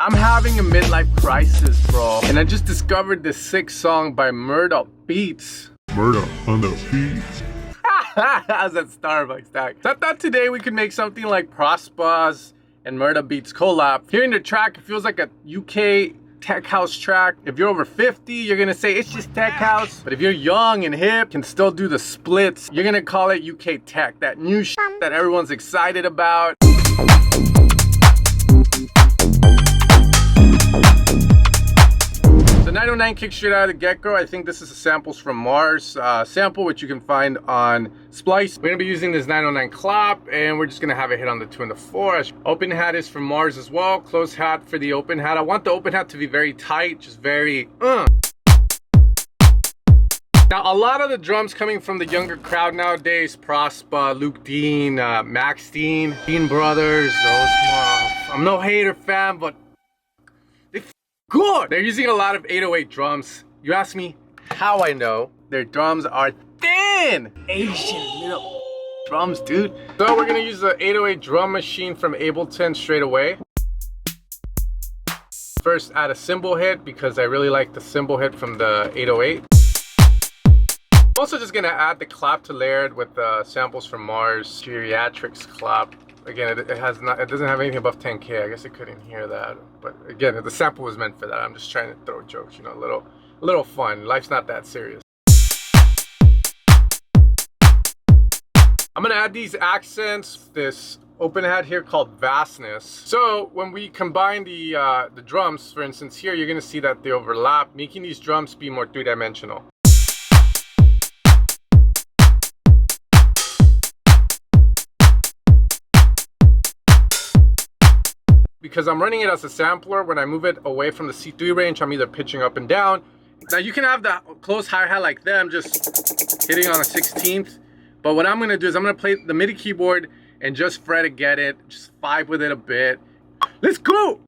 I'm having a midlife crisis, bro. And I just discovered this sick song by Murda Beatz. Murda on the beats. How's that Starbucks tag? So I thought today we could make something like Prospa's and Murda Beatz collab. Hearing the track, it feels like a UK tech house track. If you're over 50, you're gonna say it's just tech house. But if you're young and hip, can still do the splits, you're gonna call it UK tech. That new shit that everyone's excited about. The 909 kick straight out of the get-go. I think this is a samples from Mars sample, which you can find on Splice. We're gonna be using this 909 clap, and we're just gonna have it hit on the 2 and the 4. Open hat is from Mars as well. Closed hat for the open hat. I want the open hat to be very tight, just very Now, a lot of the drums coming from the younger crowd nowadays, Prospa, Luke Dean, Max Dean, Dean Brothers, those, I'm no hater fan, but good. They're using a lot of 808 drums. You ask me how I know. Their drums are thin. Asian little drums, dude. So we're gonna use the 808 drum machine from Ableton straight away. First, add a cymbal hit because I really like the cymbal hit from the 808. Also just gonna add the clap to layered with the samples from Mars Geriatrics clap. Again, it doesn't have anything above 10K. I guess I couldn't hear that, but again, the sample was meant for that. I'm just trying to throw jokes, you know, a little fun. Life's not that serious. I'm gonna add these accents, this open hat here called vastness. So when we combine the drums, for instance, here you're gonna see that they overlap, making these drums be more three-dimensional. Because I'm running it as a sampler, when I move it away from the C3 range, I'm either pitching up and down. Now you can have the close hi-hat like them, just hitting on a 16th. But what I'm gonna do is I'm gonna play the MIDI keyboard and just fret to get it, just vibe with it a bit. Let's go!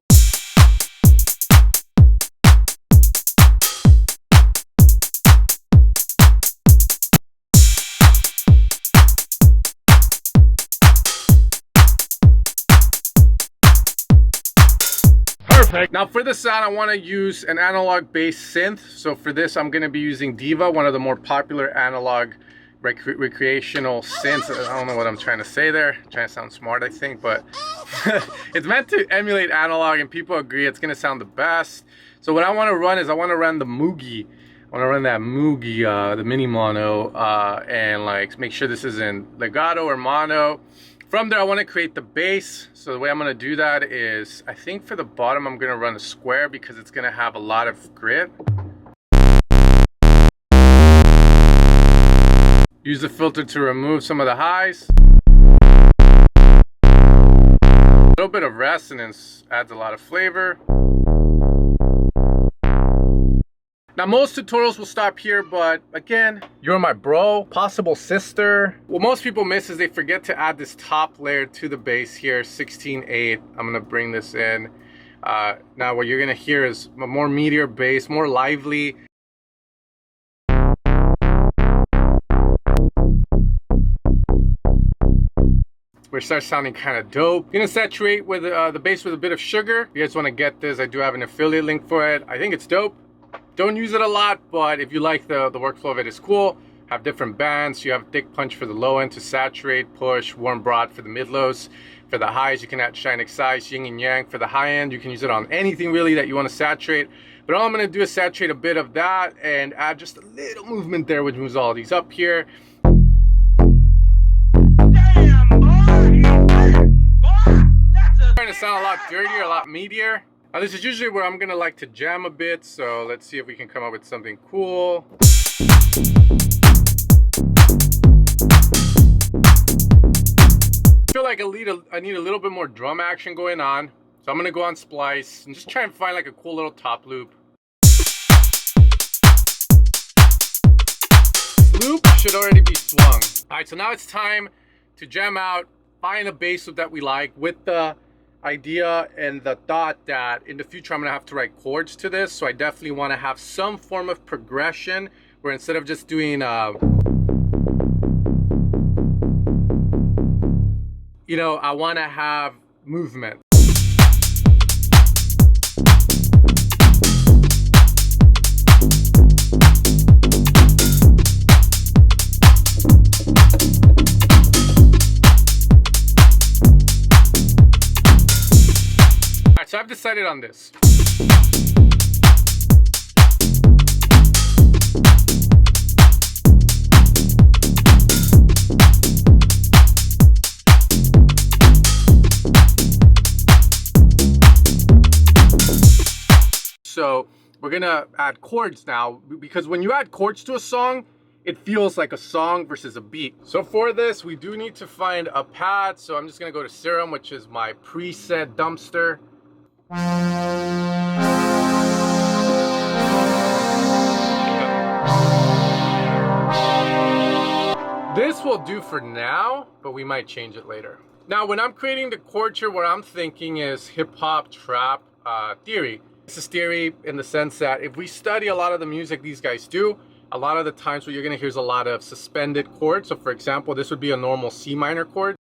Now for the sound, I want to use an analog bass synth. So for this, I'm going to be using Diva, one of the more popular analog recreational synths. I don't know what I'm trying to say there. I'm trying to sound smart, I think, but it's meant to emulate analog, and people agree it's going to sound the best. So what I want to run is I want to run the Moogie. I want to run that Moogie, the mini mono, and like make sure this isn't legato or mono. From there, I want to create the bass. So the way I'm going to do that is, I think for the bottom, I'm going to run a square because it's going to have a lot of grit. Use the filter to remove some of the highs. A little bit of resonance adds a lot of flavor. Now most tutorials will stop here, but again, you're my bro, possible sister. What most people miss is they forget to add this top layer to the bass here, 16/8. I'm gonna bring this in. Now what you're gonna hear is a more meatier bass, more lively. Where it starts sounding kind of dope. Gonna saturate with the bass with a bit of sugar. If you guys wanna get this, I do have an affiliate link for it. I think it's dope. Don't use it a lot, but if you like the workflow of it, it's cool. Have different bands. You have thick punch for the low end to saturate, push, warm broad for the mid lows. For the highs, you can add shine excise, yin and yang. For the high end, you can use it on anything really that you want to saturate. But all I'm going to do is saturate a bit of that and add just a little movement there, which moves all these up here. Damn, boy, It's going to sound a lot dirtier, a lot meatier. Now this is usually where I'm gonna like to jam a bit, so let's see if we can come up with something cool. I feel like I need a little bit more drum action going on, so I'm gonna go on Splice and just try and find like a cool little top loop. This loop should already be swung. All right, so now it's time to jam out, find a bass loop that we like with the idea and the thought that in the future I'm gonna have to write chords to this, so I definitely want to have some form of progression where instead of just doing you know, I want to have movement. decided on this. So we're gonna add chords now, because when you add chords to a song, it feels like a song versus a beat. So for this, we do need to find a pad. So I'm just gonna go to Serum, which is my preset dumpster. This will do for now, but we might change it later. Now, when I'm creating the chord chart, what I'm thinking is hip hop, trap theory. This is theory in the sense that if we study a lot of the music these guys do, a lot of the times what you're gonna hear is a lot of suspended chords. So for example, this would be a normal C minor chord.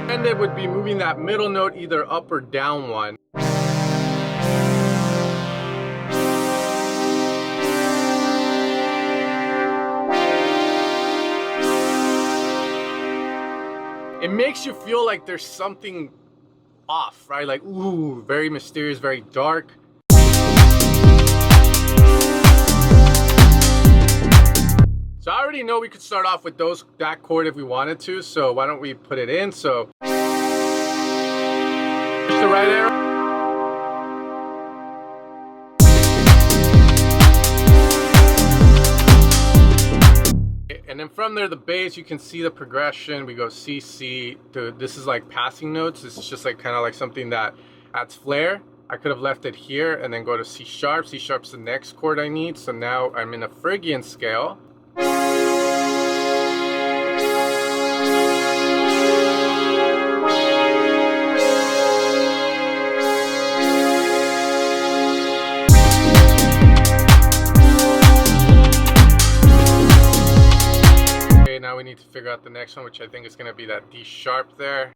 And it would be moving that middle note either up or down one. It makes you feel like there's something off, right? Like, ooh, very mysterious, very dark. So I already know we could start off with that chord if we wanted to, so why don't we put it in? So push the right arrow. And then from there, the bass, you can see the progression. We go C, C, this is like passing notes. This is just like kind of like something that adds flair. I could have left it here and then go to C sharp. C sharp's the next chord I need. So now I'm in a Phrygian scale. Now we need to figure out the next one, which I think is going to be that D sharp there.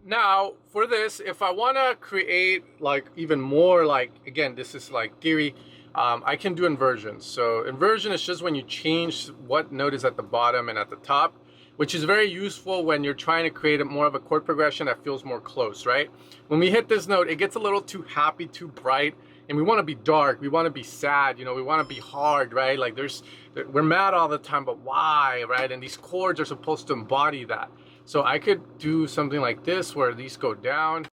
Now for this, if I want to create like even more, like again, this is like theory, I can do inversions. So inversion is just when you change what note is at the bottom and at the top, which is very useful when you're trying to create more of a chord progression that feels more close, right? When we hit this note, it gets a little too happy, too bright, and we want to be dark, we want to be sad, you know, we want to be hard, right? Like we're mad all the time, but why, right? And these chords are supposed to embody that. So I could do something like this where these go down.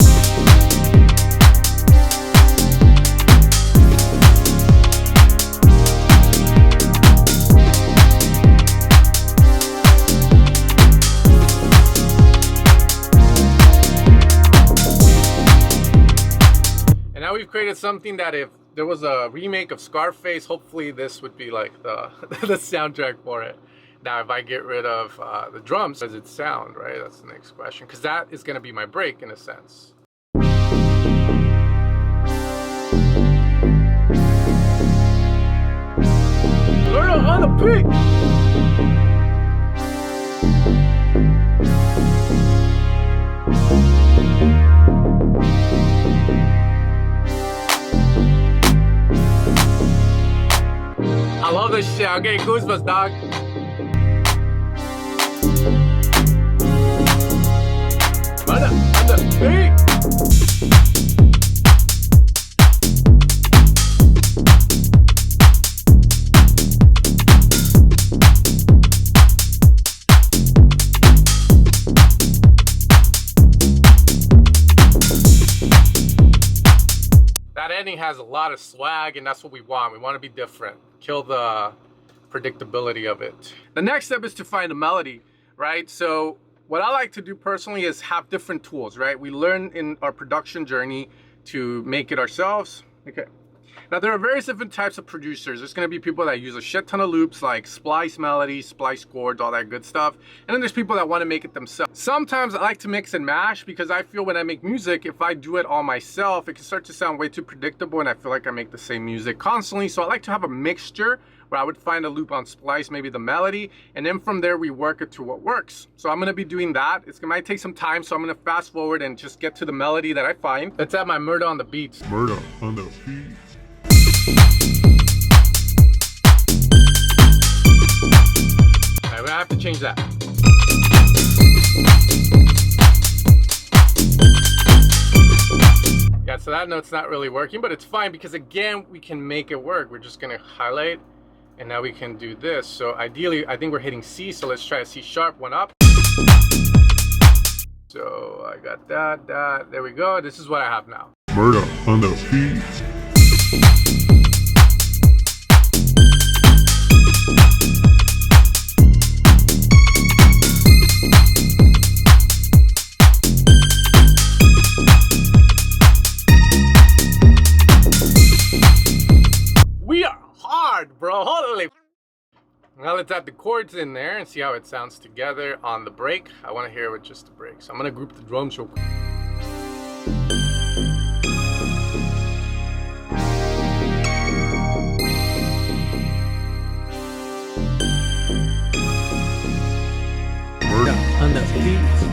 Now we've created something that if there was a remake of Scarface, hopefully this would be like the soundtrack for it. Now if I get rid of the drums, does it sound, right? That's the next question, because that is going to be my break in a sense. Learn on the beat! I love this shit. I'm getting goosebumps, dog. Murda Beatz. That ending has a lot of swag, and that's what we want. We want to be different. Kill the predictability of it. The next step is to find a melody, right? So what I like to do personally is have different tools, right? We learn in our production journey to make it ourselves. Okay. Now there are various different types of producers. There's going to be people that use a shit ton of loops, like splice melodies, splice chords, all that good stuff. And then there's people that want to make it themselves. Sometimes I like to mix and mash because I feel when I make music, if I do it all myself, it can start to sound way too predictable and I feel like I make the same music constantly. So I like to have a mixture where I would find a loop on splice, maybe the melody, and then from there we work it to what works. So I'm gonna be doing that. It might take some time, so I'm gonna fast forward and just get to the melody that I find. Let's add my Murda on the beats. Murda on the beat. have to change that. Yeah, so that note's not really working, but it's fine because again, we can make it work. We're just gonna highlight and now we can do this. So ideally, I think we're hitting C, so let's try a C sharp, one up. So I got that, there we go. This is what I have now. Murda on the beats. We are hard, bro. Holy. Now let's add the chords in there and see how it sounds together on the break. I want to hear it with just the break. So I'm going to group the drums real quick. Murda on the beats.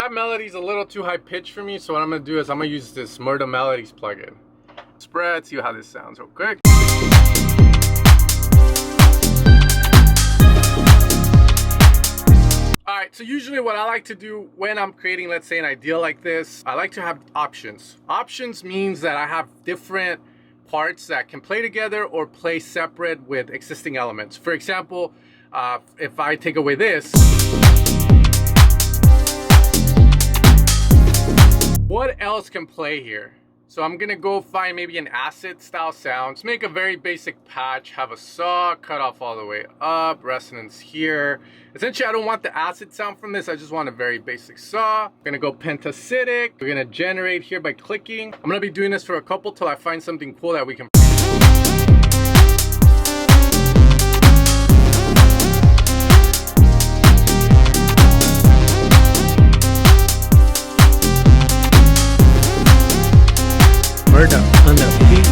Melodies a little too high pitched for me, so what I'm gonna do is I'm gonna use this Murda Melodies plugin. Spread, see how this sounds real quick. Alright, so usually what I like to do when I'm creating, let's say, an idea like this, I like to have options. Options means that I have different parts that can play together or play separate with existing elements. For example, if I take away this, what else can play here? So I'm gonna go find maybe an acid style sound. Make a very basic patch, have a saw, cut off all the way up, resonance here. Essentially, I don't want the acid sound from this. I just want a very basic saw. I'm gonna go pentacitic. We're gonna generate here by clicking. I'm gonna be doing this for a couple till I find something cool that we can. Murda on the beats.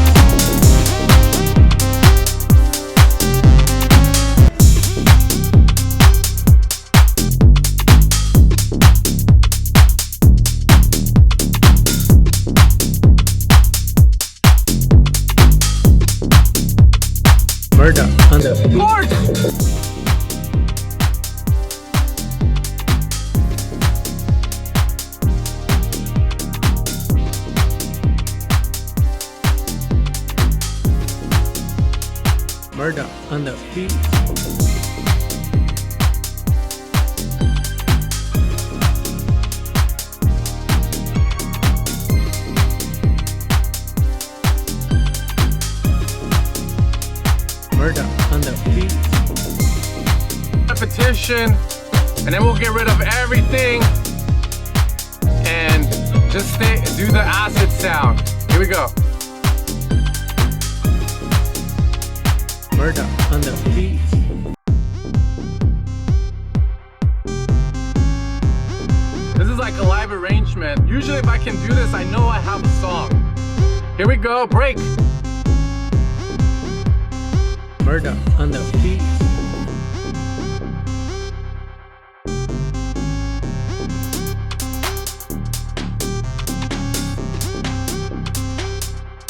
Murda on the beats. Murda on the beats. Murda on the beats. Repetition, and then we'll get rid of everything and just do the acid sound. Here we go. Murda on the beats. This is like a live arrangement. Usually if I can do this, I know I have a song. Here we go, break. Murda on the beats.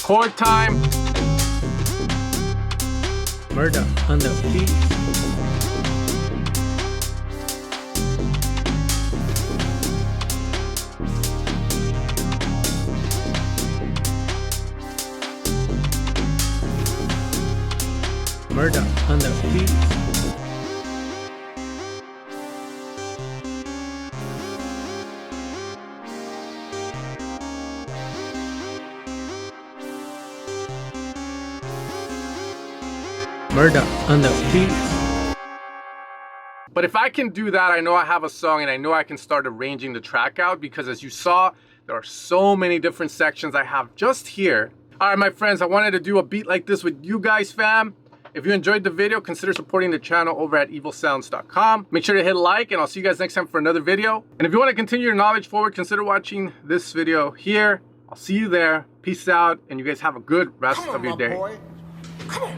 Chord time. Murda on the beats. Murda on the beats. Murda on the beats. But if I can do that, I know I have a song and I know I can start arranging the track out, because as you saw, there are so many different sections I have just here. All right, my friends, I wanted to do a beat like this with you guys, fam. If you enjoyed the video, consider supporting the channel over at evilsounds.com. Make sure to hit like, and I'll see you guys next time for another video. And if you want to continue your knowledge forward, consider watching this video here. I'll see you there. Peace out, and you guys have a good rest of your day. Come on.